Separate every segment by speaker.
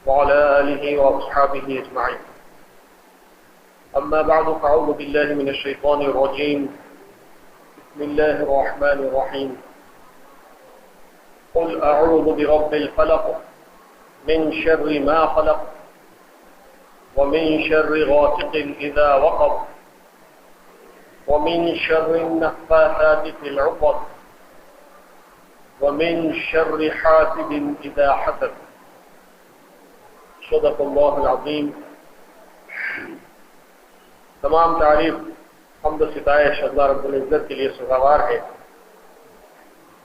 Speaker 1: وعلى آله وأصحابه أجمعين. أما بعد فأعوذ بالله من الشيطان الرجيم. بسم الله الرحمن الرحيم. قل أعوذ برب الفلق من شر ما خلق ومن شر غاسق إذا وقب ومن شر النفاثات في العقد ومن شر حاسد إذا حسد. صدق اللہ العظیم. تمام تعریف حمد و ستائش اللہ رب العزت کے لیے سزاوار ہے.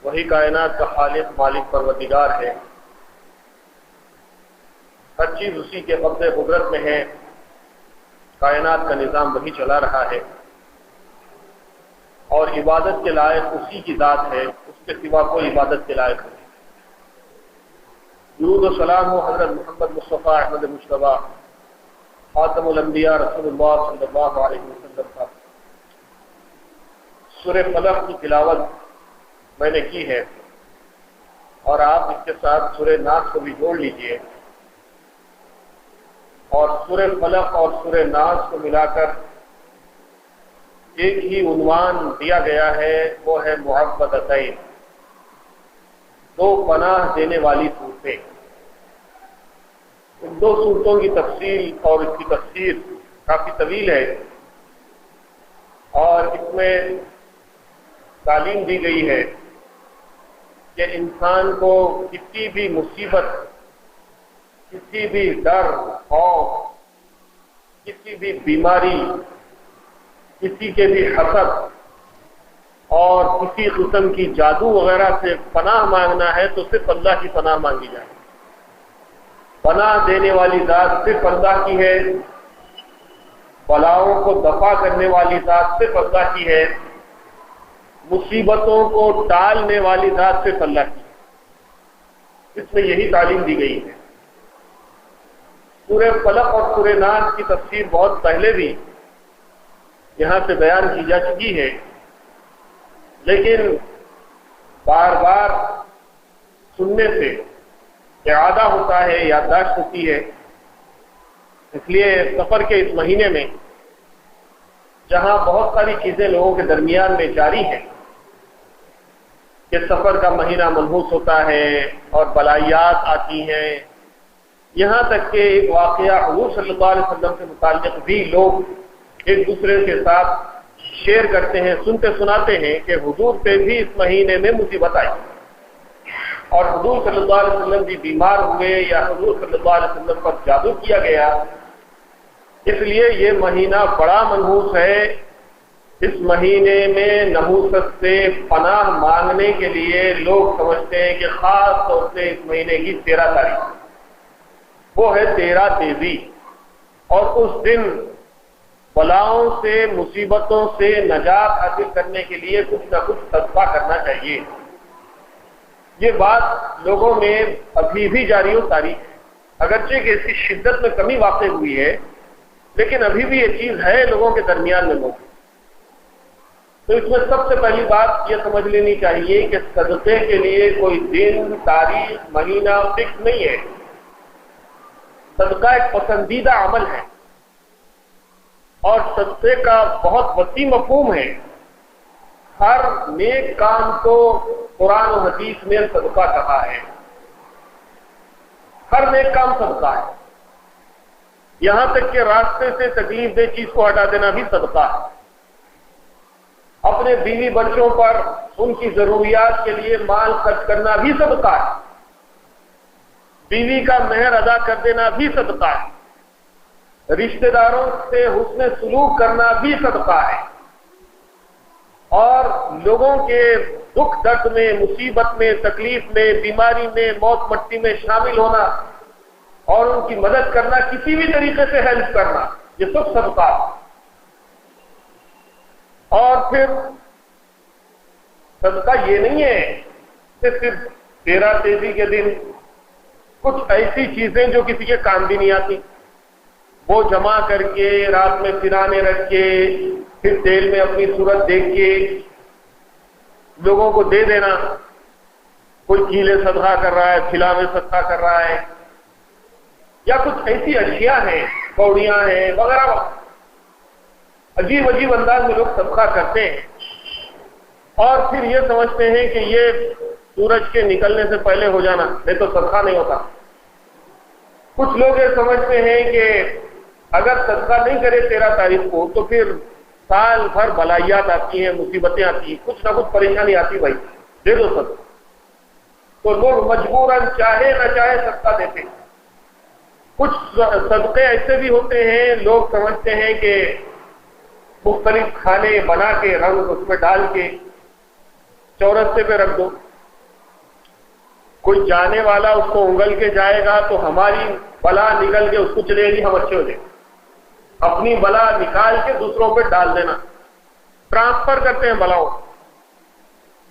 Speaker 1: وہی کائنات کا خالق مالک پروردگار ہے. ہر چیز اسی کے قبضے قدرت میں ہے. کائنات کا نظام وہی چلا رہا ہے اور عبادت کے لائق اسی کی ذات ہے. اس کے سوا کوئی عبادت کے لائق نہیں. درود و سلام ہو حضرت محمد مصطفیٰ احمد مجتبیٰ خاتم الانبیاء رسول اللہ صلی اللہ علیہ وسلم کا. سورہ فلق کی تلاوت میں نے کی ہے اور آپ اس کے ساتھ سورہ ناس کو بھی جوڑ لیجئے. اور سورہ فلق اور سورہ ناس کو ملا کر ایک ہی عنوان دیا گیا ہے، وہ ہے معوذتین، دو پناہ دینے والی صورتیں. ان دو صورتوں کی تفصیل اور اس کی تفسیر کافی طویل ہے اور اس میں تعلیم دی گئی ہے کہ انسان کو کسی بھی مصیبت، کسی بھی ڈر، خوف، کسی بھی بیماری، کسی کے بھی حسد اور کسی قسم کی جادو وغیرہ سے پناہ مانگنا ہے تو صرف اللہ کی پناہ مانگی جائے. پناہ دینے والی ذات صرف اللہ کی ہے. بلاؤں کو دفع کرنے والی ذات صرف اللہ کی ہے. مصیبتوں کو ٹالنے والی ذات صرف اللہ کی ہے. اس میں یہی تعلیم دی گئی ہے. سورہ فلق اور سورہ ناس کی تفسیر بہت پہلے بھی یہاں سے بیان کی جا چکی ہے، لیکن بار بار سننے سے اعادہ ہوتا ہے، یادداشت ہوتی ہے. اس لیے سفر کے اس مہینے میں جہاں بہت ساری چیزیں لوگوں کے درمیان میں جاری ہیں کہ سفر کا مہینہ منحوس ہوتا ہے اور بلائیات آتی ہیں، یہاں تک کہ ایک واقعہ حضور صلی اللہ علیہ وسلم سے متعلق بھی لوگ ایک دوسرے کے ساتھ شیئر کرتے ہیں، سنتے سناتے ہیں کہ حضور پہ بھی اس مہینے میں مصیبت آئی اور حضور صلی اللہ علیہ وسلم بھی بیمار ہوئے یا حضور صلی اللہ علیہ وسلم پر جادو کیا گیا. اس لیے یہ مہینہ بڑا منحوس ہے. اس مہینے میں نحوست سے پناہ مانگنے کے لیے لوگ سمجھتے ہیں کہ خاص طور سے اس مہینے کی 13 تاریخ وہ ہے 13 تیزی، اور اس دن بلاؤں سے، مصیبتوں سے نجات حاصل کرنے کے لیے کچھ نہ کچھ صدقہ کرنا چاہیے. یہ بات لوگوں میں ابھی بھی جاری و ساری ہے، اگرچہ کہ اس کی شدت میں کمی واقع ہوئی ہے، لیکن ابھی بھی یہ چیز ہے لوگوں کے درمیان میں موجود. تو اس میں سب سے پہلی بات یہ سمجھ لینی چاہیے کہ صدقے کے لیے کوئی دن، تاریخ، مہینہ فکس نہیں ہے. صدقہ ایک پسندیدہ عمل ہے اور صدقے کا بہت وسیع مفہوم ہے. ہر نیک کام کو قرآن و حدیث میں صدقہ کہا ہے. ہر نیک کام صدقہ ہے. یہاں تک کہ راستے سے تکلیف دہ چیز کو ہٹا دینا بھی صدقہ ہے. اپنے بیوی بچوں پر ان کی ضروریات کے لیے مال خرچ کرنا بھی صدقہ ہے. بیوی کا مہر ادا کر دینا بھی صدقہ ہے. رشتہ داروں سے حسن سلوک کرنا بھی صدقہ ہے. اور لوگوں کے دکھ درد میں، مصیبت میں، تکلیف میں، بیماری میں، موت مٹی میں شامل ہونا اور ان کی مدد کرنا، کسی بھی طریقے سے ہیلپ کرنا، یہ سب صدقہ ہے. اور پھر صدقہ یہ نہیں ہے کہ صرف 13 تیزی کے دن کچھ ایسی چیزیں جو کسی کے کام بھی نہیں آتی وہ جمع کر کے رات میں سرانے رکھ کے پھر تیل میں اپنی صورت دیکھ کے لوگوں کو دے دینا. کوئی کیلے صدقہ کر رہا ہے، پھلا میں صدقہ کر رہا ہے، یا کچھ ایسی اشیاء ہیں، پوڑیاں ہیں وغیرہ وغیرہ، عجیب عجیب انداز میں لوگ صدقہ کرتے ہیں اور پھر یہ سمجھتے ہیں کہ یہ سورج کے نکلنے سے پہلے ہو جانا، نہیں تو صدقہ نہیں ہوتا۔ کچھ لوگ یہ سمجھتے ہیں کہ اگر صدقہ نہیں کرے 13 تاریخ کو تو پھر سال بھر بلائیات آتی ہیں، مصیبتیں آتی ہیں، کچھ نہ کچھ پریشانی آتی، بھائی دے دو صدقہ۔ تو لوگ مجبوراً چاہے نہ چاہے صدقہ دیتے ہیں۔ کچھ صدقے ایسے بھی ہوتے ہیں، لوگ سمجھتے ہیں کہ مختلف کھانے بنا کے رنگ اس میں ڈال کے چورستے پہ رکھ دو، کوئی جانے والا اس کو انگل کے جائے گا تو ہماری بلا نکل کے اس کو چلے گی، ہم اچھے ہو جائیں، اپنی بلا نکال کے دوسروں پہ ڈال دینا، ٹرانسفر کرتے ہیں بلاؤں۔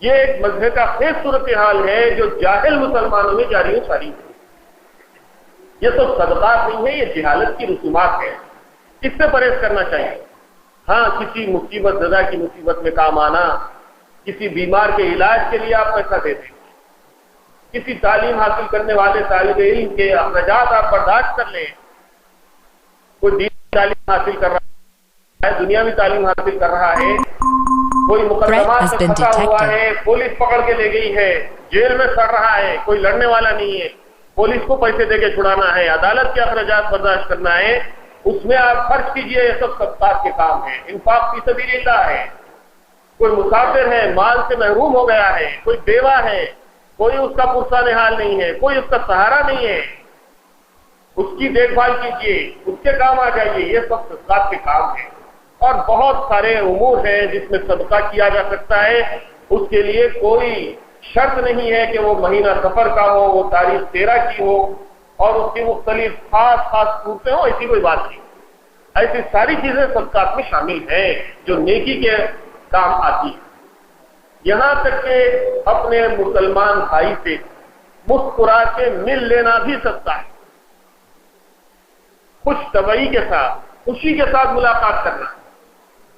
Speaker 1: یہ ایک مذہب کا خیز صورتحال ہے جو جاہل مسلمانوں میں جاری و ساری ہے۔ یہ سب صدقات نہیں ہے، یہ جہالت کی رسومات ہے، اس سے پرہیز کرنا چاہیے۔ ہاں، کسی مصیبت زدہ کی مصیبت میں کام آنا، کسی بیمار کے علاج کے لیے آپ پیسہ دے دیں، کسی تعلیم حاصل کرنے والے طالب علم کے اخراجات آپ برداشت کر لیں، کوئی دینی تعلیم حاصل کر رہا ہے، دنیاوی تعلیم حاصل کر رہا ہے، کوئی مقدمات سے پھنسا ہوا ہے، پولیس پکڑ کے لے گئی ہے، جیل میں سڑ رہا ہے، کوئی لڑنے والا نہیں ہے، پولیس کو پیسے دے کے چھڑانا ہے، عدالت کے اخراجات برداشت کرنا ہے، اس میں آپ خرچ کیجئے۔ یہ سب صدقات کے کام ہیں، انفاق فی سبیل اللہ ہے۔ کوئی مسافر ہے، مال سے محروم ہو گیا ہے، کوئی بیوہ ہے، کوئی اس کا پرسہ نحال نہیں ہے، کوئی اس کا سہارا نہیں ہے، اس کی دیکھ بھال کیجئے، اس کے کام آ جائیے، یہ سب صدقات کے کام ہیں۔ اور بہت سارے امور ہیں جس میں صدقہ کیا جا سکتا ہے، اس کے لیے کوئی شرط نہیں ہے کہ وہ مہینہ سفر کا ہو، وہ تاریخ 13 کی ہو اور اس کی مختلف خاص صورتیں ہوں، ایسی کوئی بات نہیں۔ ایسی ساری چیزیں صدقات میں شامل ہیں جو نیکی کے کام آتی ہیں۔ یہاں تک کہ اپنے مسلمان بھائی سے مسکرا کے مل لینا بھی صدقہ ہے۔ خوش طبعی کے ساتھ، خوشی کے ساتھ ملاقات کرنا،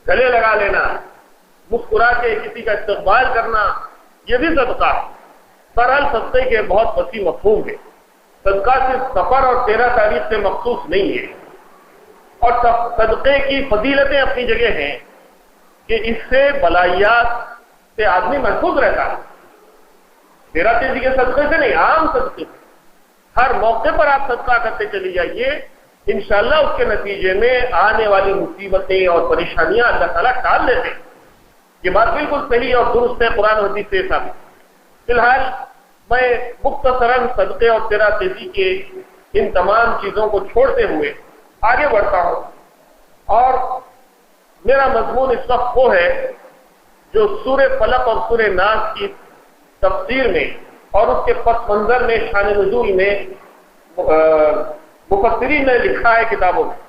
Speaker 1: گلے لگا لینا، مسکرا کے کسی کا استقبال کرنا، یہ بھی صدقہ ہے۔ بہرحال صدقے کے بہت وسیع مفہوم ہے۔ صدقہ صرف سفر اور 13 تاریخ سے مخصوص نہیں ہے، اور صدقے کی فضیلتیں اپنی جگہ ہیں کہ اس سے بلائیات سے آدمی محفوظ رہتا ہے۔ 13 تیزی کے صدقے سے نہیں، عام صدقے سے ہر موقع پر آپ صدقہ کرتے چلی جائیے، انشاءاللہ اس کے نتیجے میں آنے والی مصیبتیں اور پریشانیاں اللہ تعالیٰ ٹال لیتے ہیں۔ یہ بات بالکل صحیح اور درست ہے، قرآن و حدیث سے ثابت۔ فی الحال میں مختصراً صدقے اور 13 تیزی کے ان تمام چیزوں کو چھوڑتے ہوئے آگے بڑھتا ہوں، اور میرا مضمون اس وقت وہ ہے جو سورہ فلق اور سورہ ناس کی تفسیر میں اور اس کے پس منظر میں، شان نزول میں مفسرین نے لکھا ہے کتابوں میں،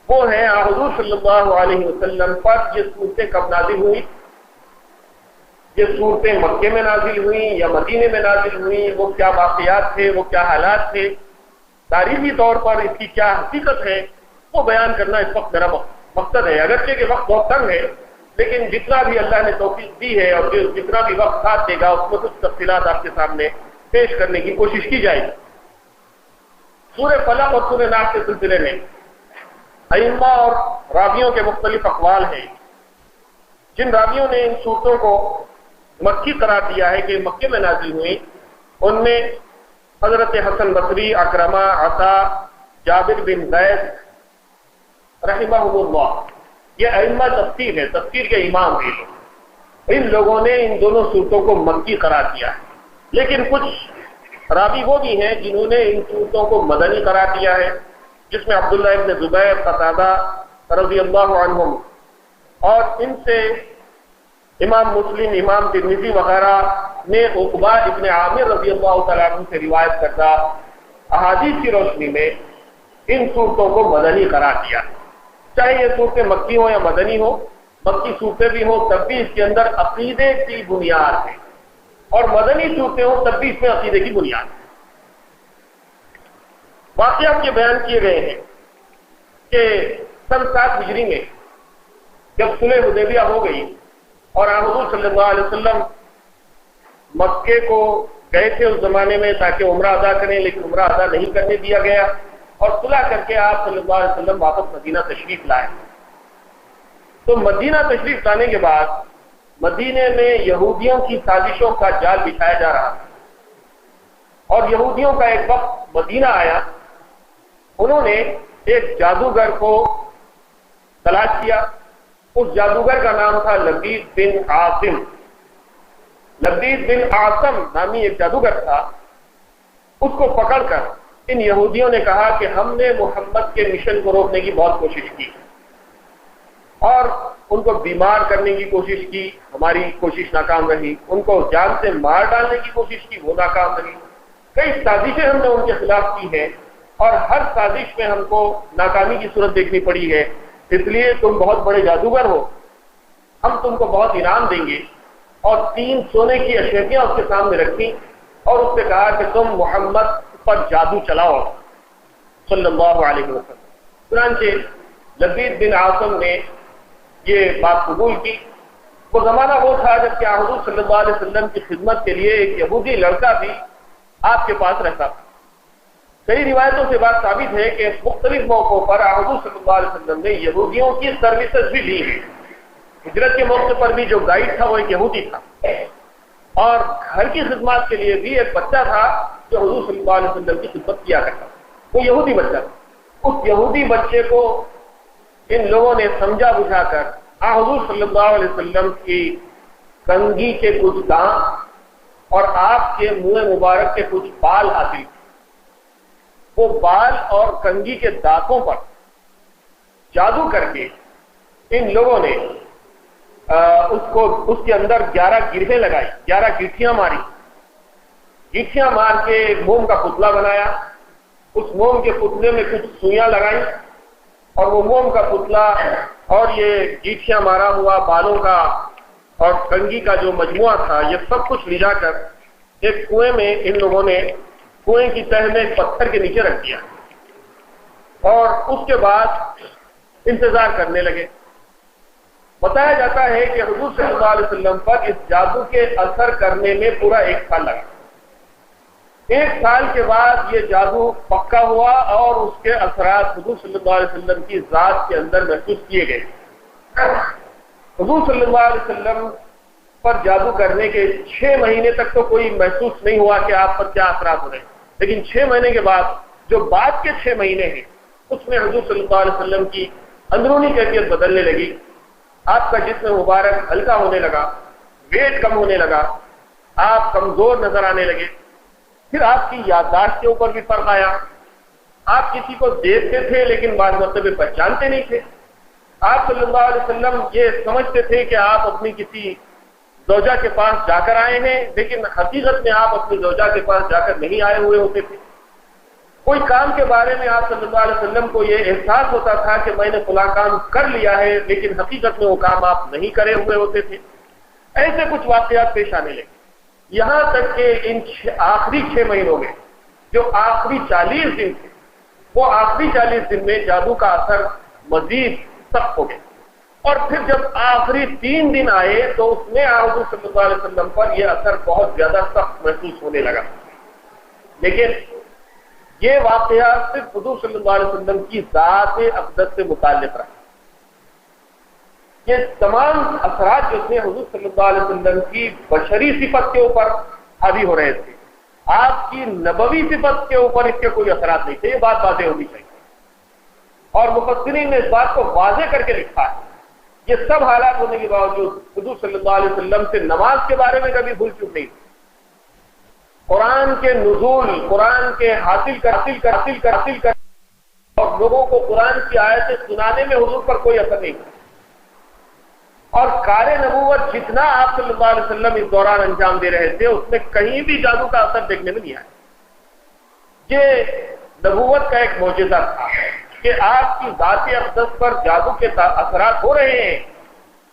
Speaker 1: وہ ہے حضور صلی اللہ علیہ وسلم پر یہ صورتیں کب نازل ہوئی، یہ صورتیں مکے میں نازل ہوئیں یا مدینے میں نازل ہوئیں، وہ کیا واقعات تھے، وہ کیا حالات تھے، تاریخی طور پر اس کی کیا حقیقت ہے، وہ بیان کرنا اس وقت میرا مقصد ہے۔ اگرچہ کہ وقت بہت تنگ ہے، لیکن جتنا بھی اللہ نے توفیق دی ہے اور جتنا بھی وقت ساتھ دے گا اس میں کچھ تفصیلات آپ کے سامنے پیش کرنے کی کوشش کی جائے گی۔ سورہ فلق اور سورہ ناس کے سلسلے میں ائمہ اور راویوں کے مختلف اقوال ہیں۔ جن راویوں نے ان صورتوں کو مکی قرار دیا ہے کہ مکے میں نازل ہوئی، ان میں حضرت حسن بصری، اکرمہ، عطا، جابر بن زید رحمہم اللہ، یہ ائمہ تفسیر ہے، تفسیر کے امام ہیں۔ ان لوگوں نے ان دونوں صورتوں کو مکی قرار دیا ہے، لیکن کچھ راوی وہ بھی ہیں جنہوں نے ان صورتوں کو مدنی قرار دیا ہے، جس میں عبداللہ ابن زبیر، قتادہ رضی اللہ عنہم، اور ان سے امام مسلم، امام ترمذی وغیرہ نے عقبہ ابن عامر رضی اللہ تعالیٰ عنہ سے روایت کردہ احادیث کی روشنی میں ان صورتوں کو مدنی قرار دیا۔ چاہے یہ صورتیں مکی ہوں یا مدنی ہوں، مکی صورتیں بھی ہوں تب بھی اس کے اندر عقیدے کی بنیاد ہے، اور مدنی صورتیں ہوں تب بھی اس میں عقیدے کی بنیاد ہے۔ واقعات یہ بیان کیے گئے ہیں کہ سن 7 ہجری میں جب صلح حدیبیہ ہو گئی اور حضور صلی اللہ علیہ وسلم مکے کو گئے تھے اس زمانے میں تاکہ عمرہ ادا کریں، لیکن عمرہ ادا نہیں کرنے دیا گیا اور صلح کر کے آپ صلی اللہ علیہ وسلم واپس مدینہ تشریف لائے۔ تو مدینہ تشریف لانے کے بعد مدینے میں یہودیوں کی سازشوں کا جال بچھایا جا رہا تھا، اور یہودیوں کا ایک وقت مدینہ آیا، انہوں نے ایک جادوگر کو تلاش کیا۔ اس جادوگر کا نام تھا لبید بن عاصم۔ لبید بن عاصم نامی ایک جادوگر تھا، اس کو پکڑ کر ان یہودیوں نے کہا کہ ہم نے محمد کے مشن کو روکنے کی بہت کوشش کی اور ان کو بیمار کرنے کی کوشش کی، ہماری کوشش ناکام رہی، ان کو جان سے مار ڈالنے کی کوشش کی، وہ ناکام رہی، کئی سازشیں ہم نے ان کے خلاف کی ہیں اور ہر سازش میں ہم کو ناکامی کی صورت دیکھنی پڑی ہے، اس لیے تم بہت بڑے جادوگر ہو، ہم تم کو بہت انعام دیں گے۔ اور 3 سونے کی اشرفیاں اس کے سامنے رکھی اور اس سے کہا کہ تم محمد پر جادو چلاؤ صلی اللہ علیہ وسلم۔ چنانچہ لبید بن عاصم نے یہ بات قبول کی۔ وہ زمانہ وہ تھا جب کہ حضور صلی اللہ علیہ وسلم کی خدمت کے لیے ایک یہودی لڑکا بھی آپ کے پاس رہتا تھا۔ کئی روایتوں سے بات ثابت ہے کہ مختلف موقعوں پر حضور صلی اللہ علیہ وسلم نے یہودیوں کی سروسز بھی لی ہیں۔ ہجرت کے موقع پر بھی جو گائیڈ تھا وہ ایک یہودی تھا، اور گھر کی خدمات کے لیے بھی ایک بچہ تھا جو حضور صلی اللہ علیہ وسلم کی خدمت کیا کرتا تھا، وہ یہودی بچہ تھا۔ اس یہودی بچے کو ان لوگوں نے سمجھا بجھا کر حضور صلی اللہ علیہ وسلم کی کنگھی کے کچھ دانت اور آپ کے منہ مبارک کے کچھ بال حاصل کیے۔ وہ بال اور کنگھی کے دانتوں پر جادو کر کے ان لوگوں نے اس کے اندر 11 گرہیں لگائی، 11 گٹھیاں ماری، گٹھیاں مار کے ایک موم کا پتلا بنایا، اس موم کے پتلے میں کچھ سوئیاں لگائیں اور وہ موم کا پتلا اور یہ گٹھیاں مارا ہوا بالوں کا اور کنگھی کا جو مجموعہ تھا یہ سب کچھ لے جا کر ایک کنویں میں ان لوگوں نے کنویں کی تہ میں ایک پتھر کے نیچے رکھ دیا اور اس کے بعد انتظار کرنے لگے۔ بتایا جاتا ہے کہ حضور صلی اللہ علیہ وسلم پر اس جادو کے اثر کرنے میں پورا 1 سال لگا۔ 1 سال کے بعد یہ جادو پکا ہوا اور اس کے اثرات حضور صلی اللہ علیہ وسلم کی ذات کے اندر محسوس کیے گئے۔ حضور صلی اللہ علیہ وسلم پر جادو کرنے کے 6 مہینے تک تو کوئی محسوس نہیں ہوا کہ آپ پر کیا اثرات ہو رہے ہیں، لیکن 6 مہینے کے بعد جو بعد کے 6 مہینے ہیں اس میں حضور صلی اللہ علیہ وسلم کی اندرونی کیفیت بدلنے لگی۔ آپ کا جسم مبارک ہلکا ہونے لگا، ویٹ کم ہونے لگا، آپ کمزور نظر آنے لگے۔ پھر آپ کی یادداشت کے اوپر بھی فرق آیا، آپ کسی کو دیکھتے تھے لیکن بعض مرتبہ پہچانتے نہیں تھے۔ آپ صلی اللہ علیہ وسلم یہ سمجھتے تھے کہ آپ اپنی کسی زوجہ کے پاس جا کر آئے ہیں، لیکن حقیقت میں آپ اپنی زوجہ کے پاس جا کر نہیں آئے ہوئے ہوتے تھے۔ کوئی کام کے بارے میں آپ صلی اللہ علیہ وسلم کو یہ احساس ہوتا تھا کہ میں نے فلاں کام کر لیا ہے، لیکن حقیقت میں وہ کام آپ نہیں کرے ہوئے ہوتے تھے۔ ایسے کچھ واقعات پیش آنے لگے، یہاں تک کہ ان آخری 6 مہینوں میں جو آخری 40 دن تھے وہ آخری 40 دن میں جادو کا اثر مزید سخت ہو گیا، اور پھر جب آخری 3 دن آئے تو اس میں حضور صلی اللہ علیہ وسلم پر یہ اثر بہت زیادہ سخت محسوس ہونے لگا۔ لیکن یہ واقعہ صرف حضور صلی اللہ علیہ وسلم کی ذات اقدس سے متعلق رہا۔ یہ تمام اثرات جو تھے حضور صلی اللہ علیہ وسلم کی بشری صفت کے اوپر حاوی ہو رہے تھے، آپ کی نبوی صفت کے اوپر اس کے کوئی اثرات نہیں تھے۔ یہ بات واضح ہونی چاہیے، اور مفسرین نے اس بات کو واضح کر کے لکھا ہے۔ یہ سب حالات ہونے کے باوجود حضور صلی اللہ علیہ وسلم سے نماز کے بارے میں کبھی بھول چوک نہیں تھی۔ قرآن کے نزول، قرآن کے حاصل کر اور لوگوں کو قرآن کی آیتیں سنانے میں حضور پر کوئی اثر نہیں تھا، اور کار نبوت جتنا آپ صلی اللہ علیہ وسلم اس دوران انجام دے رہے تھے اس میں کہیں بھی جادو کا اثر دیکھنے میں نہیں آیا۔ یہ نبوت کا ایک معجزہ تھا کہ آپ کی ذات اقدس پر جادو کے اثرات ہو رہے ہیں،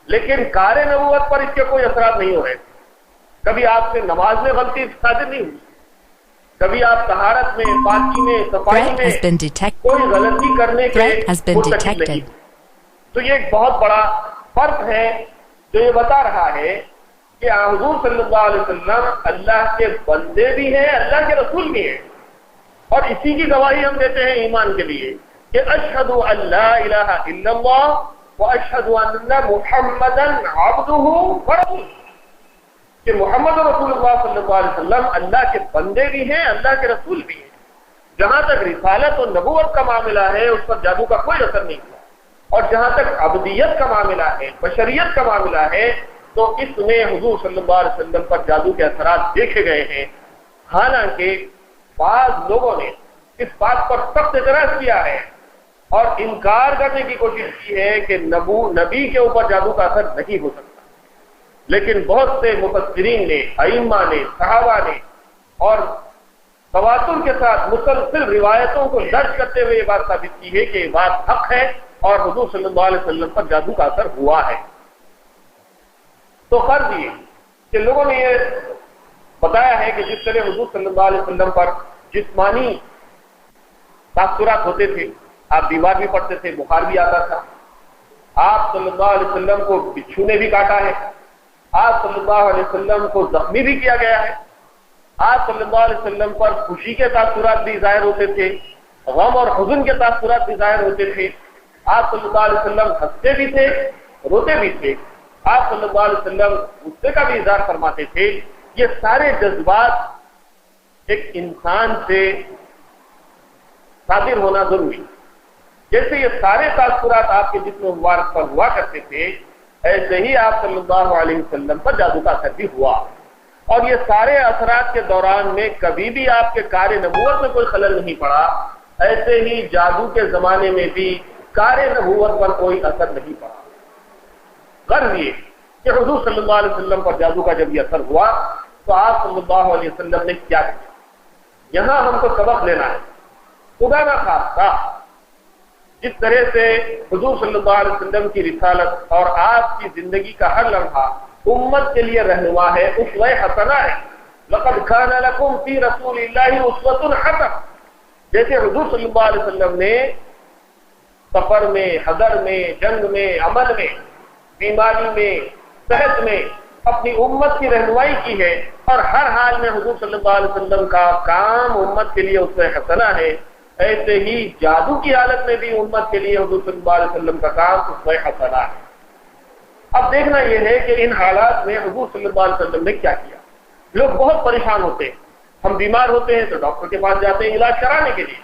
Speaker 1: لیکن کار نبوت پر اس کے کوئی اثرات نہیں ہو رہے تھے۔ کبھی آپ سے نماز میں غلطی صادر نہیں ہوئی، کبھی آپ طہارت میں، پاکی میں، صفائی میں کوئی غلطی کرنے کے مرتکب نہیں۔ تو یہ ایک بہت بڑا فرق ہے جو یہ بتا رہا ہے کہ حضور صلی اللہ علیہ وسلم اللہ کے بندے بھی ہیں، اللہ کے رسول بھی ہیں، اور اسی کی گواہی ہم دیتے ہیں ایمان کے لیے کہ اشہد ان لا الہ الا اللہ واشہد ان محمدا عبدہ ورسولہ، کہ محمد رسول اللہ صلی اللہ علیہ وسلم اللہ کے بندے بھی ہیں، اللہ کے رسول بھی ہیں۔ جہاں تک رسالت اور نبوت کا معاملہ ہے اس پر جادو کا کوئی اثر نہیں ہوا، اور جہاں تک عبدیت کا معاملہ ہے، بشریت کا معاملہ ہے، تو اس میں حضور صلی اللہ علیہ وسلم پر جادو کے اثرات دیکھے گئے ہیں۔ حالانکہ بعض لوگوں نے اس بات پر سخت اعتراض کیا ہے اور انکار کرنے کی کوشش کی ہے کہ نبی کے اوپر جادو کا اثر نہیں ہو سکتا، لیکن بہت سے مفسرین نے، ائمہ نے، صحابہ نے اور تواتر کے ساتھ مسلسل روایتوں کو درج کرتے ہوئے یہ بات ثابت کی ہے کہ یہ بات حق ہے اور حضور صلی اللہ علیہ وسلم پر جادو کا اثر ہوا ہے۔ تو فرض یہ کہ لوگوں نے یہ بتایا ہے کہ جس طرح حضور صلی اللہ علیہ وسلم پر جسمانی تاثرات ہوتے تھے، آپ بیمار بھی پڑتے تھے، بخار بھی آتا تھا، آپ صلی اللہ علیہ وسلم کو بچھو نے بھی کاٹا ہے، آپ صلی اللہ علیہ وسلم کو زخمی بھی کیا گیا ہے، آپ صلی اللہ علیہ وسلم پر خوشی کے تاثرات بھی ظاہر ہوتے تھے، غم اور حزن کے تاثرات بھی ظاہر ہوتے تھے، آپ صلی اللہ علیہ وسلم ہنستے بھی تھے، روتے بھی تھے، آپ صلی اللہ علیہ وسلم غصے کا بھی اظہار فرماتے تھے۔ یہ سارے جذبات ایک انسان سے صادر ہونا ضروری، جیسے یہ سارے تاثرات آپ کے جسم مبارک پر ہوا کرتے تھے، ایسے ہی آپ صلی اللہ علیہ وسلم پر جادو کا اثر بھی ہوا، اور یہ سارے اثرات کے دوران میں کبھی بھی آپ کے کار نبوت میں کوئی خلل نہیں پڑا، ایسے ہی جادو کے زمانے میں بھی کار نبوت پر کوئی اثر نہیں پڑا۔ غرض یہ کہ حضور صلی اللہ علیہ وسلم پر جادو کا جب یہ اثر ہوا تو آپ صلی اللہ علیہ وسلم نے کیا کیا؟ یہاں ہم کو سبق لینا ہے۔ خدا نہ خواستہ جس طرح سے حضور صلی اللہ علیہ وسلم کی رسالت اور آپ کی زندگی کا ہر لمحہ امت کے لیے رہنما ہے، اسوہ حسنہ ہے۔ لقد کان لکم فی رسول اللہ اسوۃ حسنہ، جیسے حضور صلی اللہ علیہ وسلم نے سفر میں، حضر میں، جنگ میں، عمل میں، بیماری میں، صحت میں اپنی امت کی رہنمائی کی ہے، اور ہر حال میں حضور صلی اللہ علیہ وسلم کا کام امت کے لیے اسوہ حسنہ ہے، ایسے ہی جادو کی حالت میں بھی امت کے لیے حضور صلی اللہ علیہ وسلم کا کام اسوہ حسنہ ہے۔ اب دیکھنا یہ ہے کہ ان حالات میں حضور صلی اللہ علیہ وسلم نے کیا کیا۔ لوگ بہت پریشان ہوتے ہیں، ہم بیمار ہوتے ہیں تو ڈاکٹر کے پاس جاتے ہیں علاج کرانے کے لیے،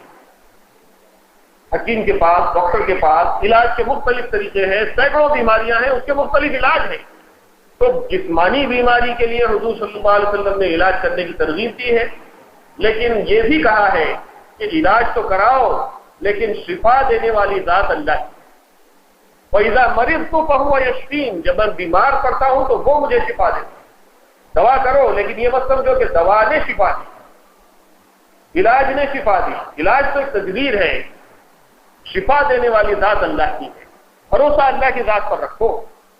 Speaker 1: حکیم کے پاس، ڈاکٹر کے پاس، علاج کے مختلف طریقے ہیں، سینکڑوں بیماریاں ہیں، اس کے مختلف علاج ہیں۔ تو جسمانی بیماری کے لیے حضور صلی اللہ علیہ وسلم نے علاج کرنے کی ترغیب دی ہے، لیکن یہ بھی کہا ہے کہ علاج تو کراؤ لیکن شفا دینے والی ذات اللہ کی۔ وَإِذَا مَرِضْتُ فَهُوَ يَشْفِينِ، جب میں بیمار پڑتا ہوں تو وہ مجھے شفا دیتا ہے۔ دوا کرو لیکن یہ مت سمجھو کہ دوا نے شفا دی، علاج نے شفا دی، علاج تو ایک تدبیر ہے، شفا دینے والی ذات اللہ کی ہے، بھروسہ اللہ کی ذات پر رکھو۔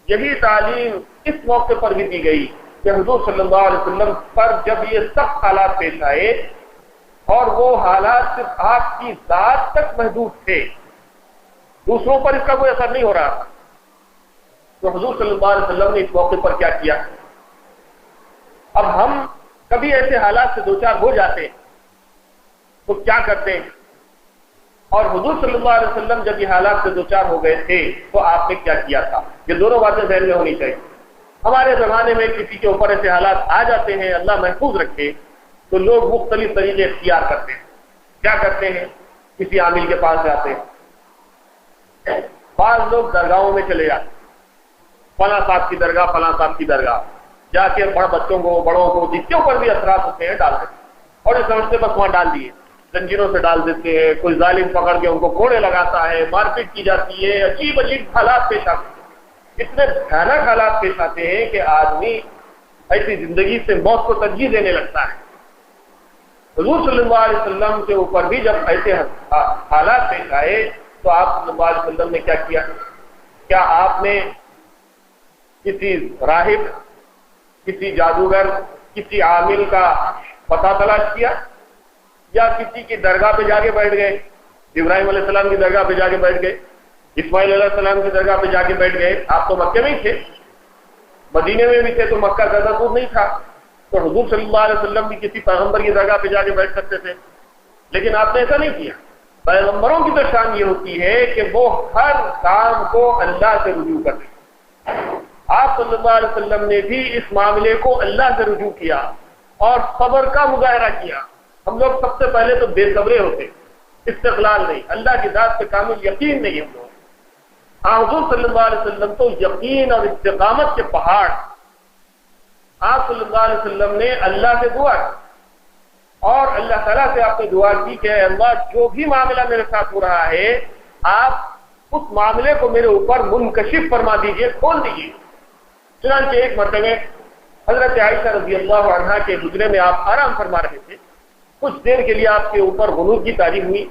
Speaker 1: یہی تعلیم اس موقع پر بھی دی گئی کہ حضور صلی اللہ علیہ وسلم پر جب یہ سخت حالات پیش آئے اور وہ حالات صرف آپ کی ذات تک محدود تھے، دوسروں پر اس کا کوئی اثر نہیں ہو رہا تھا، تو حضور صلی اللہ علیہ وسلم نے اس موقع پر کیا کیا؟ اب ہم کبھی ایسے حالات سے دوچار ہو جاتے ہیں تو کیا کرتے ہیں؟ اور حضور صلی اللہ علیہ وسلم جب یہ حالات سے دوچار ہو گئے تھے تو آپ نے کیا کیا تھا؟ یہ دونوں باتیں ذہن میں ہونی چاہیے۔ ہمارے زمانے میں کسی کے اوپر ایسے حالات آ جاتے ہیں، اللہ محفوظ رکھے، تو لوگ مختلف طریقے اختیار کرتے ہیں۔ کیا کرتے ہیں؟ کسی عامل کے پاس جاتے ہیں، بعض لوگ درگاہوں میں چلے جاتے ہیں، فلاں صاحب کی درگاہ، فلاں صاحب کی درگاہ جا کے بڑے بچوں کو، بڑوں کو، جس کے اوپر بھی اثرات ہوتے ہیں ڈال دیتے ہیں، اور یہ سمجھتے بس وہاں ڈال دیے، زنجیروں سے ڈال دیتے ہیں، کوئی ظالم پکڑ کے ان کو کوڑے لگاتا ہے، مار پیٹ کی جاتی ہے، عجیب عجیب حالات پیش آتے ہیں، اتنے بھیانک حالات پیش آتے ہیں کہ آدمی ایسی زندگی سے موت کو ترجیح دینے لگتا ہے۔ حضور صلی اللہ علیہ وسلم کے اوپر بھی جب ایسے حالات پیش آئے تو آپ صلی اللہ علیہ وسلم نے کیا کیا؟ کیا آپ نے کسی راہب، کسی جادوگر، کسی عامل کا پتہ تلاش کیا، یا کسی کی درگاہ پہ جا کے بیٹھ گئے؟ ابراہیم علیہ السلام کی درگاہ پہ جا کے بیٹھ گئے، اسماعیل علیہ السلام کی درگاہ پہ جا کے بیٹھ گئے، آپ تو مکے میں ہی تھے، مدینے میں بھی تھے تو مکہ زیادہ دور نہیں تھا، تو حضور صلی اللہ علیہ وسلم بھی کسی پیغمبر کی جگہ پہ جا کے بیٹھ سکتے تھے، لیکن آپ نے ایسا نہیں کیا۔ پیغمبروں کی تو شان یہ ہوتی ہے کہ وہ ہر کام کو اللہ سے رجوع کرتے ہیں۔ آپ صلی اللہ علیہ وسلم نے بھی اس معاملے کو اللہ سے رجوع کیا اور صبر کا مظاہرہ کیا۔ ہم لوگ سب سے پہلے تو بے صبرے ہوتے، استقلال نہیں، اللہ کی ذات پہ کامل یقین نہیں ہم لوگ۔ حضور صلی اللہ علیہ وسلم تو یقین اور استقامت کے پہاڑ۔ آپ صلی اللہ علیہ وسلم نے اللہ سے دعا کی اور اللہ تعالیٰ سے آپ نے دعا کی کہ اے اللہ جو بھی معاملہ میرے ساتھ ہو رہا ہے آپ اس معاملے کو میرے اوپر منکشف فرما دیجئے، کھول دیجئے۔ چنانچہ ایک مرتبہ حضرت عائشہ رضی اللہ عنہا کے حجرے میں آپ آرام فرما رہے تھے، کچھ دیر کے لیے آپ کے اوپر غنود کی تاریخ ہوئی۔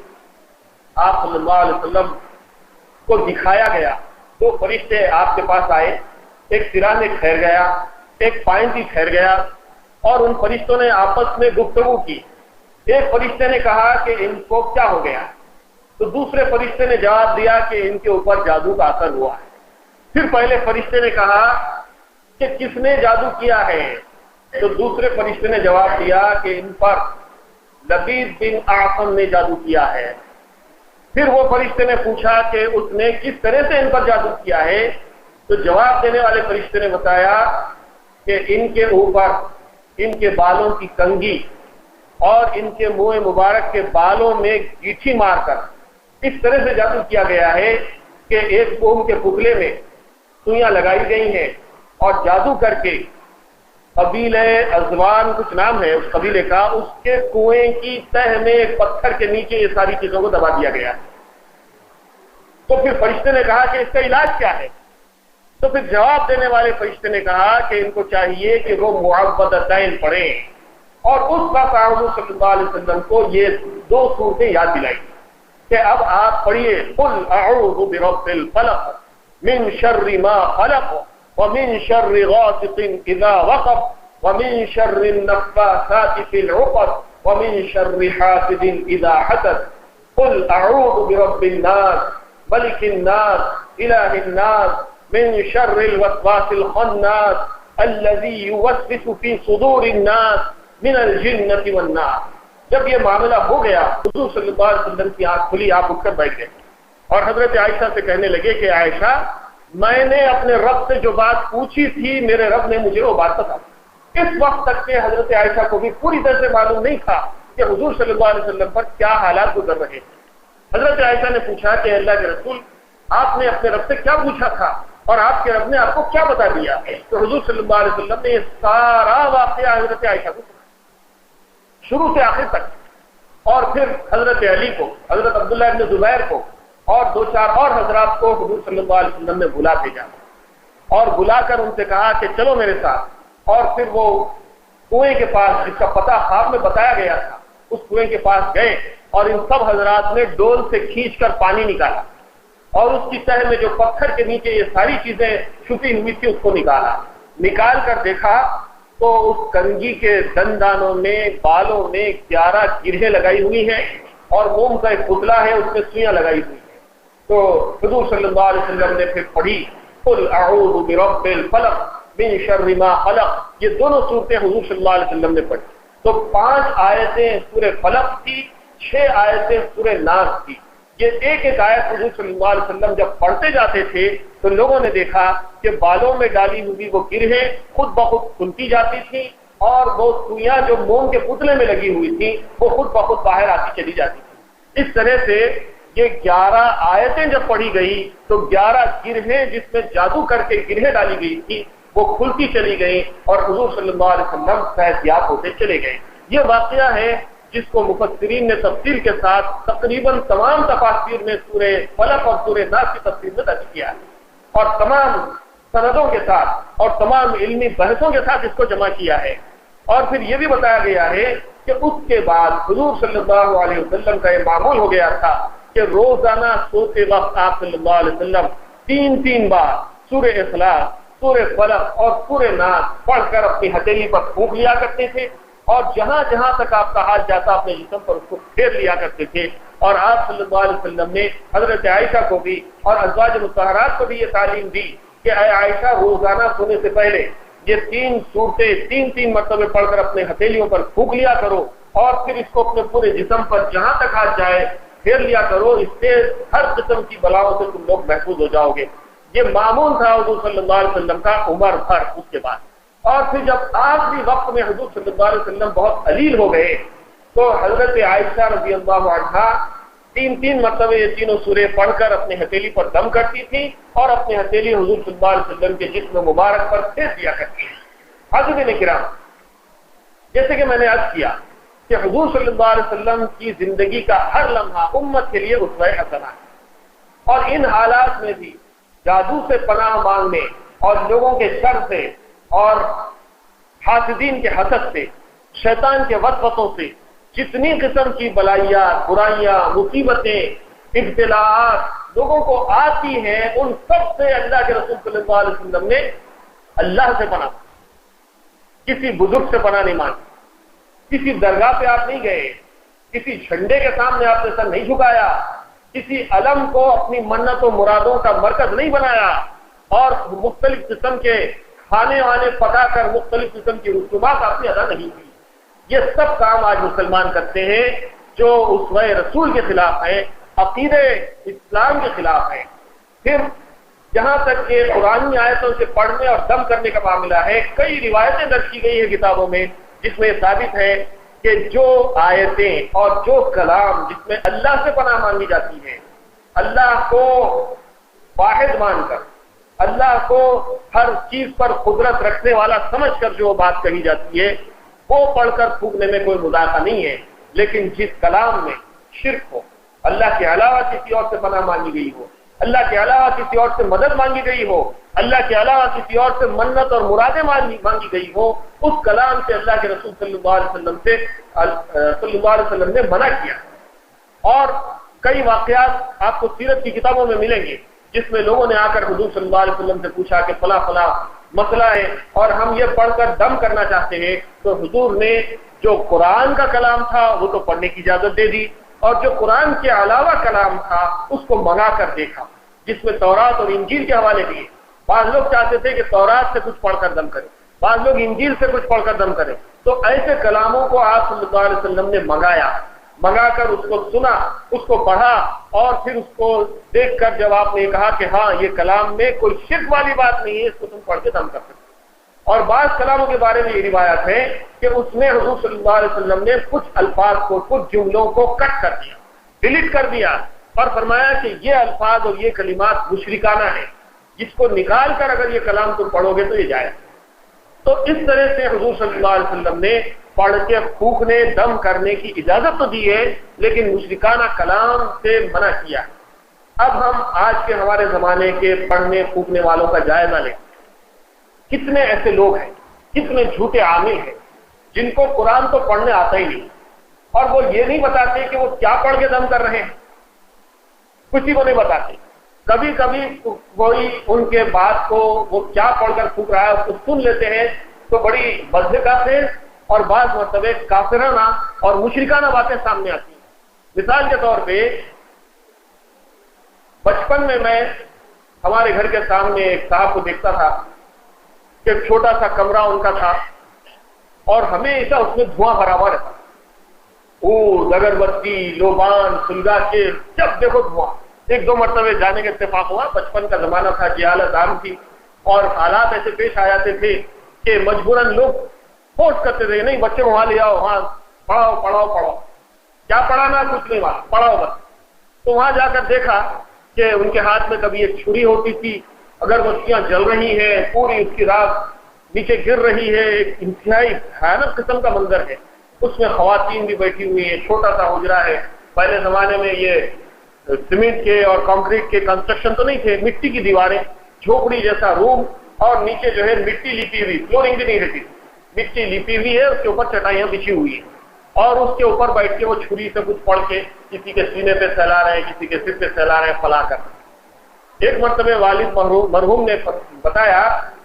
Speaker 1: آپ صلی اللہ علیہ وسلم کو دکھایا گیا، دو فرشتے آپ کے پاس آئے، ایک سرانے ٹھہر گیا، ایک پائنتی ٹھہر گیا، اور ان فرشتوں نے آپس میں گفتگو کی۔ ایک فرشتے نے کہا کہ ان کو کیا ہو گیا، تو دوسرے فرشتے نے جواب دیا کہ ان کے اوپر جادو کا اثر ہوا ہے۔ پھر پہلے فرشتے نے کہا کہ کس نے جادو کیا ہے، تو دوسرے فرشتے نے جواب دیا کہ ان پر لبید بن اعصم نے جادو کیا ہے۔ پھر وہ فرشتے نے پوچھا کہ اس نے کس طرح سے ان پر جادو کیا ہے، تو جواب دینے والے فرشتے نے بتایا کہ ان کے اوپر ان کے بالوں کی کنگھی اور ان کے منہ مبارک کے بالوں میں گیٹھی مار کر اس طرح سے جادو کیا گیا ہے کہ ایک قوم کے پتلے میں سوئیاں لگائی گئی ہیں اور جادو کر کے قبیلہ ازوان کچھ نام ہے اس قبیلے کا، اس کے کنویں کی تہ میں پتھر کے نیچے یہ ساری چیزوں کو دبا دیا گیا۔ تو پھر فرشتے نے کہا کہ اس کا علاج کیا ہے، تو پھر جواب دینے والے فرشتے نے کہا کہ ان کو چاہیے کہ وہ معوذتین پڑھیں، اور اس وقت حضور صلی اللہ علیہ وسلم کو یہ دو صورتیں یاد دلائی کہ اب آپ پڑھیے قل اعوذ برب الفلق من شر ما خلق ومن شر غاسق اذا وقب ومن شر النفاثات في العقد ومن شر حاسد اذا حسد قل اعوذ برب الناس ملك الناس اله الناس من شر الوسواس الخناس الذي يوسوس في صدور الناس من الجنة والناس۔ جب یہ معاملہ ہو گیا حضور صلی اللہ علیہ وسلم کی آنکھ کھلی، آپ اٹھ کر بیٹھ گئے اور حضرت عائشہ سے کہنے لگے کہ عائشہ میں نے اپنے رب سے جو بات پوچھی تھی میرے رب نے مجھے وہ بات بتا دی۔ اس وقت تک کہ حضرت عائشہ کو بھی پوری طرح سے معلوم نہیں تھا کہ حضور صلی اللہ علیہ وسلم پر کیا حالات گزر رہے ہیں۔ حضرت عائشہ نے پوچھا کہ اللہ کے رسول آپ نے اپنے رب سے کیا پوچھا تھا اور آپ کے رب نے آپ کو کیا بتا دیا؟ تو حضور صلی اللہ علیہ وسلم نے یہ سارا واقعہ حضرت عائشہ کو شروع سے آخر تک، اور پھر حضرت علی کو، حضرت عبداللہ ابن زبیر کو اور دو چار اور حضرات کو حضور صلی اللہ علیہ وسلم نے بلا بھیجا اور بلا کر ان سے کہا کہ چلو میرے ساتھ، اور پھر وہ کنویں کے پاس جس کا پتہ خواب میں بتایا گیا تھا اس کنویں کے پاس گئے اور ان سب حضرات نے ڈول سے کھینچ کر پانی نکالا اور اس کی تہ میں جو پتھر کے نیچے یہ ساری چیزیں چھپی ہوئی تھی اس کو نکال کر دیکھا تو اس کنگھی کے دندانوں میں بالوں میں 11 گرہیں لگائی ہوئی ہیں اور موم کا ایک پتلا ہے اس میں سوئیاں لگائی ہوئی ہیں۔ تو حضور صلی اللہ علیہ وسلم نے پھر پڑھی قل اعوذ برب الفلق من شر ما خلق، یہ دونوں صورتیں حضور صلی اللہ علیہ وسلم نے پڑھی۔ تو 5 آیتیں سورہ فلق کی، 6 آیتیں سورہ ناس کی۔ یہ ایک ایک آیت حضور صلی اللہ علیہ وسلم جب پڑھتے جاتے تھے تو لوگوں نے دیکھا کہ بالوں میں ڈالی ہوئی وہ گرہیں خود بخود کھلتی جاتی تھیں اور وہ سوئیاں جو موم کے پتلے میں لگی ہوئی تھیں وہ خود بخود باہر آتی چلی جاتی تھی۔ اس طرح سے یہ 11 آیتیں جب پڑھی گئی تو 11 گرہیں جس میں جادو کر کے گرہیں ڈالی گئی تھی وہ کھلتی چلی گئی اور حضور صلی اللہ علیہ وسلم صحتیاب ہوتے چلے گئے۔ یہ واقعہ ہے جس کو مفسرین نے تفصیل کے ساتھ تقریباً تمام تفاسیر میں سورہ فلق اور سورہ ناس کی تفصیل میں درج کیا ہے اور تمام سندوں کے ساتھ اور تمام علمی بحثوں کے ساتھ اس کو جمع کیا ہے۔ اور پھر یہ بھی بتایا گیا ہے کہ اس کے بعد حضور صلی اللہ علیہ وسلم کا یہ معمول ہو گیا تھا کہ روزانہ سوتے وقت آپ صلی اللہ علیہ وسلم 3 بار سورہ اخلاص، سورہ فلق اور سورہ ناس پڑھ کر اپنی ہتھیلی پر پھونک لیا کرتے تھے اور جہاں جہاں تک آپ کا ہاتھ جاتا اپنے جسم پر اس کو پھیر لیا کرتے تھے۔ اور آپ صلی اللہ علیہ وسلم نے حضرت عائشہ کو بھی اور ازواج مطہرات کو بھی یہ تعلیم دی کہ کہ اے عائشہ روزانہ سونے سے پہلے یہ 3 صورتیں 3 مرتبے پڑھ کر اپنے ہتھیلیوں پر پھونک لیا کرو اور پھر اس کو اپنے پورے جسم پر جہاں تک ہاتھ جائے پھیر لیا کرو، اس سے ہر قسم کی بلاؤں سے تم لوگ محفوظ ہو جاؤ گے۔ یہ معمول تھا حضور صلی اللہ علیہ وسلم کا عمر بھر اس کے بعد۔ اور پھر جب آخری وقت میں حضور صلی اللہ علیہ وسلم بہت علیل ہو گئے تو حضرت عائشہ رضی اللہ عنہا 3 مرتبہ یہ تینوں سورے پڑھ کر اپنے ہتھیلی پر دم کرتی تھی اور اپنے ہتھیلی حضور صلی اللہ علیہ وسلم کے جسم مبارک پر پھیر دیا کرتی تھی۔ حاضرین کرام، جیسے کہ میں نے عرض کیا کہ حضور صلی اللہ علیہ وسلم کی زندگی کا ہر لمحہ امت کے لیے اسوہ حسنہ ہے، اور ان حالات میں بھی جادو سے پناہ مانگنے اور لوگوں کے شر سے اور حاسدین کے حسد سے، شیطان کے وسوسوں سے جتنی قسم کی بلائیاں، برائیاں، مصیبتیں، ابتلاءات لوگوں کو آتی ہیں، ان سب سے اللہ کے رسول صلی اللہ علیہ وسلم نے اللہ سے پناہ، کسی بزرگ سے پناہ نہیں مانگی، کسی درگاہ پہ آپ نہیں گئے، کسی جھنڈے کے سامنے آپ نے سر نہیں جھکایا، کسی علم کو اپنی منت و مرادوں کا مرکز نہیں بنایا، اور مختلف قسم کے کھانے وانے پکا کر مختلف قسم کی رسومات آپ نے ادا نہیں کی۔ یہ سب کام آج مسلمان کرتے ہیں جو اسوہ رسول کے خلاف ہیں، عقیدے اسلام کے خلاف ہیں۔ پھر جہاں تک کہ قرآنی آیتوں سے پڑھنے اور دم کرنے کا معاملہ ہے، کئی روایتیں درج کی گئی ہیں کتابوں میں جس میں ثابت ہے کہ جو آیتیں اور جو کلام جس میں اللہ سے پناہ مانگی جاتی ہے، اللہ کو واحد مان کر، اللہ کو ہر چیز پر قدرت رکھنے والا سمجھ کر جو بات کہی جاتی ہے، وہ پڑھ کر پھونکنے میں کوئی مذاکرہ نہیں ہے۔ لیکن جس کلام میں شرک ہو، اللہ کے علاوہ کسی اور سے پناہ مانگی گئی ہو، اللہ کے علاوہ کسی اور سے مدد مانگی گئی ہو، اللہ کے علاوہ کسی اور سے منت اور مرادیں مانگی گئی ہو، اس کلام سے اللہ کے رسول صلی اللہ علیہ وسلم نے منع کیا۔ اور کئی واقعات آپ کو سیرت کی کتابوں میں ملیں گے جس میں لوگوں نے آ کر حضور صلی اللہ علیہ وسلم سے پوچھا کہ فلاں فلاں مسئلہ ہے اور ہم یہ پڑھ کر دم کرنا چاہتے ہیں، تو حضور نے جو قرآن کا کلام تھا وہ تو پڑھنے کی اجازت دے دی، اور جو قرآن کے علاوہ کلام تھا اس کو منع کر دیکھا، جس میں تورات اور انجیل کے حوالے دیے۔ بعض لوگ چاہتے تھے کہ تورات سے کچھ پڑھ کر دم کریں، بعض لوگ انجیل سے کچھ پڑھ کر دم کریں، تو ایسے کلاموں کو آپ صلی اللہ علیہ وسلم نے منگا کر اس کو سنا، اس کو پڑھا، اور پھر اس کو دیکھ کر جب آپ نے کہا کہ ہاں یہ کلام میں کوئی شرک والی بات نہیں ہے، اس کو تم پڑھ کے دم کر سکتے۔ اور بعض کلاموں کے بارے میں یہ روایت ہے کہ اس میں حضور صلی اللہ علیہ وسلم نے کچھ الفاظ کو، کچھ جملوں کو کٹ کر دیا، ڈیلیٹ کر دیا، اور فرمایا کہ یہ الفاظ اور یہ کلمات مشرکانہ ہیں، جس کو نکال کر اگر یہ کلام تم پڑھو گے تو یہ جائز۔ تو اس طرح سے حضور صلی اللہ علیہ وسلم نے پڑھ کے پھونکنے، دم کرنے کی اجازت تو دی ہے، لیکن مشرکانہ کلام سے منع کیا۔ اب ہم آج کے ہمارے زمانے کے پڑھنے پھونکنے والوں کا جائزہ لیں۔ کتنے ایسے لوگ ہیں، کتنے جھوٹے عامل ہیں جن کو قرآن تو پڑھنے آتا ہی نہیں، اور وہ یہ نہیں بتاتے کہ وہ کیا پڑھ کے دم کر رہے ہیں، کسی کو نہیں بتاتے۔ کبھی کبھی کوئی ان کے بات کو وہ کیا پڑھ کر پھونک رہا ہے اس کو سن لیتے ہیں تو بڑی مضحکہ سے اور بعض مرتبہ کافرانہ اور مشرکانہ باتیں سامنے آتی ہیں۔ مثال کے طور پہ بچپن میں ہمارے گھر کے سامنے ایک صاحب کو دیکھتا تھا کہ ایک چھوٹا سا کمرہ ان کا تھا اور ہمیشہ اس میں دھواں بھرا ہوا رہتا، اگربتی، لوبان، سلگا کے جب دیکھو دھواں۔ 1-2 مرتبہ جانے کا اتفاق ہوا، بچپن کا زمانہ تھا، جہالت عام تھی، اور حالات ایسے پیش آ جاتے تھے کہ مجبوراً لوگ فورس کرتے تھے، نہیں بچے وہاں لے آؤ، وہاں پڑھاؤ، کیا پڑھانا، کچھ نہیں، وہاں پڑھاؤ بس۔ تو وہاں جا کر دیکھا کہ ان کے ہاتھ میں کبھی ایک چھری ہوتی تھی، اگربتیاں جل رہی ہیں، پوری اس کی رات نیچے گر رہی ہے، ایک انتہائی بھیانک قسم کا منظر ہے۔ اس میں خواتین بھی بیٹھی ہوئی ہیں، چھوٹا سا حجرہ ہے۔ پہلے زمانے میں یہ سیمنٹ کے اور کنکریٹ کے کنسٹرکشن تو نہیں تھے، مٹی کی دیواریں، جھوپڑی جیسا روم، اور نیچے جو ہے مٹی لپی ہوئی، فلورنگ بھی نہیں رہتی، مٹی لپی ہوئی ہے، اس کے اوپر چٹائیاں بچھی ہوئی ہیں، اور اس کے اوپر بیٹھ کے وہ چھری سے کچھ پڑھ کے کسی کے سینے پہ سلا رہے ہیں، کسی کے سر پہ سلا رہے ہیں، فلا کر۔ ایک مرتبہ والد مرحوم نے بتایا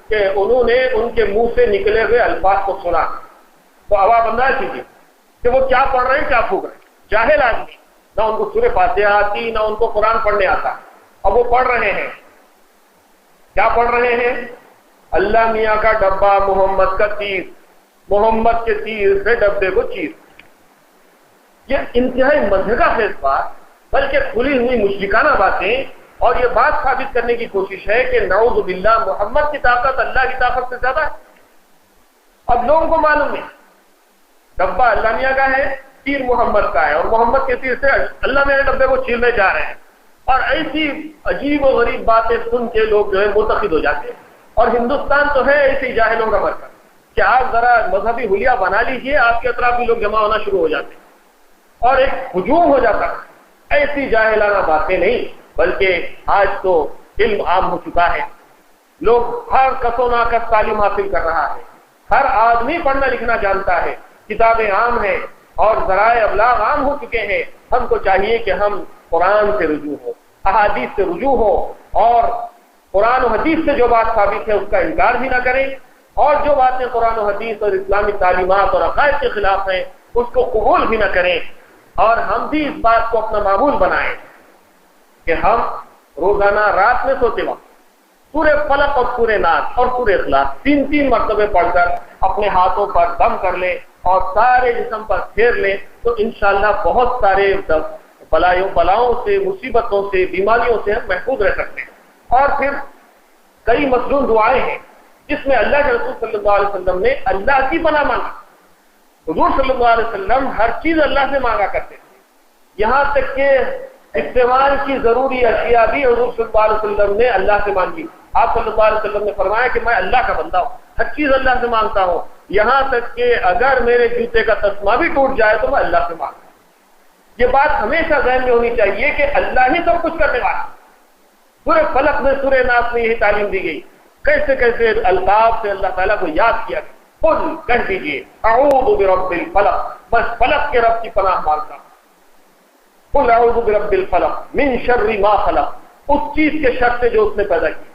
Speaker 1: کہ انہوں نے ان کے منہ سے نکلے ہوئے الفاظ کو سنا، تو آواز انداز کیجیے کہ وہ کیا پڑھ رہے ہیں، کیا پھونک رہے ہیں۔ جاہل آدمی، نہ ان کو سورہ فاتحہ آتی، نہ ان کو قرآن پڑھنے آتا، اب وہ پڑھ رہے ہیں کیا پڑھ رہے ہیں؟ اللہ میاں کا ڈبہ محمد کا تیر، محمد کے تیر سے ڈبے کو چیر۔ یہ انتہائی مذہبہ خیز بات، بلکہ کھلی ہوئی مشرکانہ باتیں، اور یہ بات ثابت کرنے کی کوشش ہے کہ نعوذ باللہ محمد کی طاقت اللہ کی طاقت سے زیادہ ہے۔ اب لوگوں کو معلوم ہے ڈبہ اللہ میاں کا ہے، تیر محمد کا ہے، اور محمد کے تیر سے اللہ میاں کے ڈبے کو چیرنے جا رہے ہیں، اور ایسی عجیب و غریب باتیں سن کے لوگ جو ہے متحد ہو جاتے ہیں۔ اور ہندوستان تو ہے ایسی جاہلوں کا مرکز کہ آپ ذرا مذہبی حلیہ بنا لیجئے، آپ کے اطراف بھی لوگ جمع ہونا شروع ہو جاتے ہیں اور ایک ہجوم ہو جاتا ہے۔ ایسی جاہلانہ باتیں نہیں، بلکہ آج تو علم عام ہو چکا ہے، لوگ ہر کس و ناقص تعلیم حاصل کر رہا ہے، ہر آدمی پڑھنا لکھنا جانتا ہے، کتابیں عام ہیں اور ذرائع ابلاغ عام ہو چکے ہیں۔ ہم کو چاہیے کہ ہم قرآن سے رجوع ہو، احادیث سے رجوع ہو، اور قرآن و حدیث سے جو بات ثابت ہے اس کا انکار بھی نہ کریں، اور جو باتیں قرآن و حدیث اور اسلامی تعلیمات اور عقائد کے خلاف ہیں اس کو قبول بھی نہ کریں۔ اور ہم بھی اس بات کو اپنا معمول بنائیں کہ ہم روزانہ رات میں سوتے وقت سورہ فلق اور سورہ ناس اور سورہ اخلاص 3 مرتبے پڑھ کر اپنے ہاتھوں پر دم کر لیں اور سارے جسم پر پھیر لیں، تو انشاءاللہ بہت سارے بلاؤں سے، مصیبتوں سے، بیماریوں سے ہم محفوظ رہ سکتے ہیں۔ اور پھر کئی مصنون دعائیں ہیں جس میں اللہ کے رسول صلی اللہ علیہ وسلم نے اللہ کی پناہ مانگی۔ حضور صلی اللہ علیہ وسلم ہر چیز اللہ سے مانگا کرتے تھے، یہاں تک کہ استعمال کی ضروری اشیاء بھی حضور صلی اللہ علیہ وسلم نے اللہ سے مانگی۔ آپ صلی اللہ علیہ وسلم نے فرمایا کہ میں اللہ کا بندہ ہوں، ہر چیز اللہ سے مانگتا ہوں، یہاں تک کہ اگر میرے جوتے کا تسمہ بھی ٹوٹ جائے تو میں اللہ سے مانگتا ہوں۔ یہ بات ہمیشہ ذہن میں ہونی چاہیے کہ اللہ ہی سب کچھ کرنے والا۔ سورہ فلق میں، سورہ ناس میں یہی تعلیم دی گئی، کیسے کیسے القاب سے اللہ تعالیٰ کو یاد کیا گیا۔ قل کہہ دیجیے اعوذ برب الفلق، بس فلق کے رب کی پناہ مانگتا ہوں۔ قل اعوذ برب الفلق من شر ما خلق، اس چیز کے شر سے جو اس نے پیدا کی،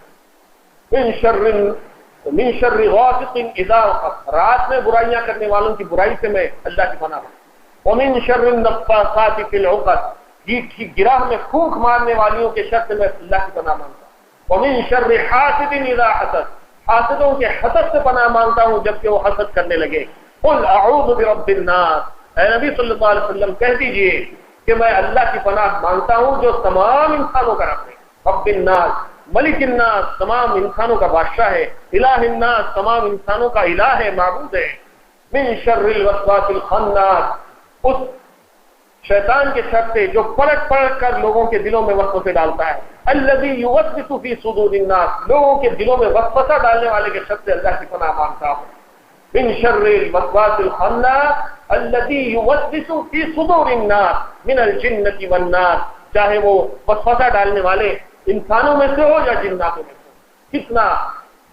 Speaker 1: من شر غاسق اذا وقب، رات میں برائیاں کرنے والوں کی برائی سے میں اللہ کی پناہ مانگتا ہوں۔ ومن شر النفاثات فی العقد، گراہ میں پھونک مارنے والیوں کے شر سے میں اللہ کی پناہ مانگتا ہوں۔ ومن شر حاسد اذا حسد، حاسدوں کے حسد سے پناہ مانگتا ہوں جبکہ وہ حسد کرنے لگے۔ قل اعوذ برب الناس، اے نبی صلی اللہ علیہ وسلم کہہ دیجئے کہ میں اللہ کی پناہ مانگتا ہوں جو تمام انسانوں کا رب ہے۔ رب الناس، ملک الناس، تمام انسانوں کا بادشاہ ہے۔ الہ الناس، تمام انسانوں کا الہ ہے، معبود ہے۔ من شر الوسواس الخناس، اس شیطان کے شر سے جو پلٹ پلٹ کر لوگوں کے دلوں میں وسوسے ڈالتا ہے۔ الذی یوسوس فی صدور الناس، لوگوں کے دلوں میں وسوسہ ڈالنے والے کے شر سے اللہ کی پناہ مانگتا ہوں۔ من شر الوسواس الخناس الذی یوسوس فی صدور الناس من الجنۃ والناس، چاہے وہ وسوسہ ڈالنے والے انسانوں میں سے ہو یا جناتوں میں سے۔ کتنا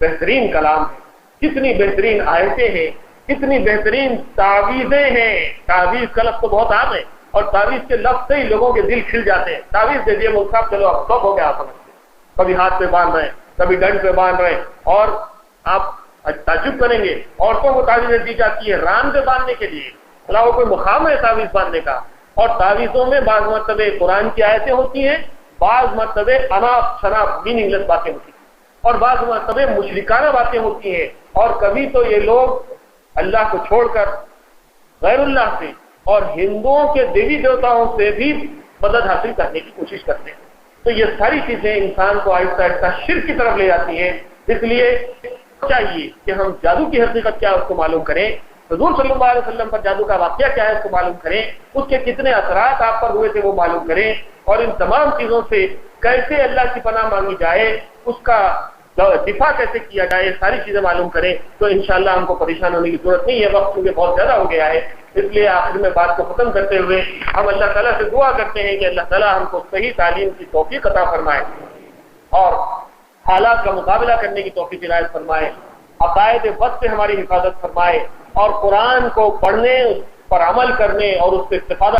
Speaker 1: بہترین کلام ہے، کتنی بہترین آیتیں ہیں، کتنی بہترین تعویذیں ہیں۔ تعویذ کا لفظ تو بہت عام ہے، اور تعویذ کے لفظ سے ہی لوگوں کے دل کھل جاتے ہیں۔ تعویذ دے دیے مول صاحب، چلو اب سب ہو گیا سمجھتے، کبھی ہاتھ پہ باندھ رہے ہیں، کبھی ڈنڈ پہ باندھ رہے ہیں، اور آپ تعجب کریں گے عورتوں کو تعویذیں دی جاتی ہے ران پہ باندھنے کے لیے، وہ کوئی مقام ہے تعویذ باندھنے کا؟ اور تعویذوں میں بعض مرتبہ قرآن کی آیتیں ہوتی ہیں، بعض مرتبہ اناپ شناپ میننگ لیس باتیں ہوتی ہیں، اور بعض مرتبہ مشرکانہ باتیں ہوتی ہیں، اور کبھی تو یہ لوگ اللہ کو چھوڑ کر غیر اللہ سے اور ہندوؤں کے دیوی دیوتاؤں سے بھی مدد حاصل کرنے کی کوشش کرتے ہیں۔ تو یہ ساری چیزیں انسان کو آہستہ آہستہ شرک کی طرف لے جاتی ہیں۔ اس لیے چاہیے کہ ہم جادو کی حقیقت کیا ہے اس کو معلوم کریں، حضور صلی اللہ علیہ وسلم پر جادو کا واقعہ کیا ہے اس کو معلوم کریں، اس کے کتنے اثرات آپ پر ہوئے تھے وہ معلوم کریں، اور ان تمام چیزوں سے کیسے اللہ کی پناہ مانگی جائے، اس کا دفاع کیسے کیا جائے، ساری چیزیں معلوم کریں تو انشاءاللہ ہم کو پریشان ہونے کی ضرورت نہیں ہے۔ وقت کیونکہ بہت زیادہ ہو گیا ہے، اس لیے آخر میں بات کو ختم کرتے ہوئے ہم اللہ تعالیٰ سے دعا کرتے ہیں کہ اللہ تعالیٰ ہم کو صحیح تعلیم کی توفیق عطا فرمائے اور حالات کا مقابلہ کرنے کی توفیق عنایت فرمائے، عقائد بد سے ہماری حفاظت فرمائے، اور قرآن کو پڑھنے، اس پر عمل کرنے اور اس سے استفادہ